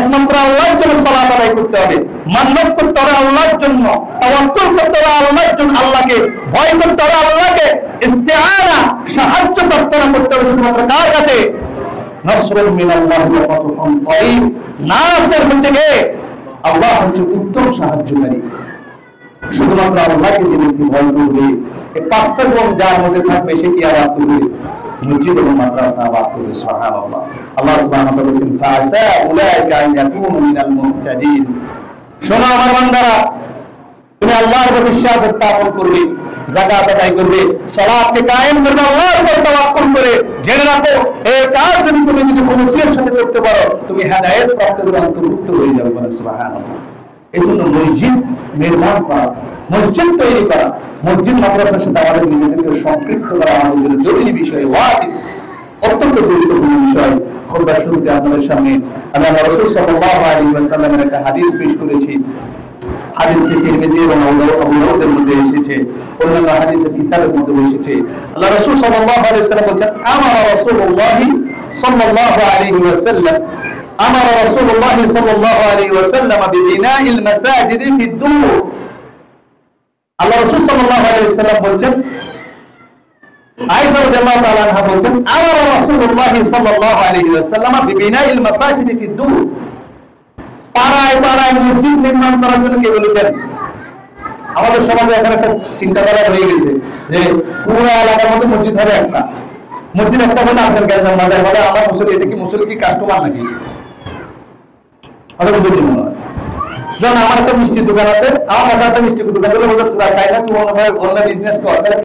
একমাত্র আল্লাহর জন্য সালাত আদায় করতে হবে, মান্নত করতে হবে আল্লাহর জন্য, তাওয়াক্কুল করতে হবে আল্লাহর জন্য, আল্লাহকে ভয় করতে হবে, আল্লাহকে ইস্তিআনা সাহায্য প্রার্থনা করতে হবে শুধুমাত্র কার কাছে? নাসরুম মিনাল্লাহি ওয়া ফাতহুন করিব। নাসর হচ্ছে কে? আল্লাহ হচ্ছে উত্তম সাহায্যকারী। শুধুমাত্র আল্লাহকে যে ব্যক্তি ভয় করবে, এই পাঁচটা গুণ যার মধ্যে থাকবে সে কি আবাদ করবে? মসজিদ এবং মাদ্রাসা আবাদ করবে। সুবহানাল্লাহ। আল্লাহ সুবহানাহু ওয়া তাআলা বলেন ফাসা উলাইকা আন ইয়াকুনু মিনাল মুহতাদিন। শোনো আমার বান্দারা, তুমি আল্লাহর উপর বিশ্বাস স্থাপন করবে, যাকাত আদায় করবে, সালাতকে কায়েম করবে, আল্লাহর উপর তাওয়াক্কুল করে, জেনে রাখো এই কাজ যদি তুমি খুলুসিয়ার সাথে করতে পারো তুমি হেদায়েত প্রাপ্তদের অন্তর্ভুক্ত হয়ে যাবে। সুবহানাল্লাহ। এই জন্য মসজিদ নির্মাণ করা, মসজিদ তৈরি করা, মসজিদ মাদ্রাসার সাথে আমাদের নিজেদেরকে সম্পৃক্ত করা আমাদের জন্য জরুরি বিষয়, ওয়াজিব, অত্যন্ত গুরুত্বপূর্ণ বিষয়। খুতবার শুরুতে আপনাদের সামনে আমি আল্লাহর রাসূল সাল্লাল্লাহু আলাইহি ওয়াসাল্লামের একটা হাদিস পেশ করেছি। হাদিসটি তিরমিজি এবং আবু দাউদের মধ্যে এসেছে, অন্যান্য হাদিসের কিতাবের মধ্যে এসেছে। আল্লাহ রাসূল সাল্লাল্লাহু আলাইহি ওয়াসাল্লাম বলেন, আমারা রাসূলুল্লাহ সাল্লাল্লাহু আলাইহি ওয়াসাল্লাম أمر رسول الله صلى الله عليه وسلم ببناء المساجد في الدور। আল্লাহ রাসূল সাল্লাল্লাহু আলাইহি ওয়াসাল্লাম বলেন, আয়েশা রাদিয়াল্লাহু তাআলা আনহা বলেন, আমর রাসূলুল্লাহ সাল্লাল্লাহু আলাইহি ওয়াসাল্লাম বিবিনাইল মাসাজিদ ফি দুর। পাড়ায় পাড়ায় মসজিদ নির্মাণ করার জন্য কে বলেছেন? আমাদের সমাজে এখন একটা চিন্তাধারা হয়ে গেছে যে পুরো এলাকার মধ্যে মসজিদ হবে একটা, মসজিদ একটা হলে আপনার গেলে মাজার হলে আমার মুসল্লি, এটা কি মুসল্লি কি কাস্টমার নাকি? আমার একটা মিষ্টির দোকান আছে, আমার একটা মিষ্টির দোকান, তোরা খাই না, তুই অন্য বিজনেস কর।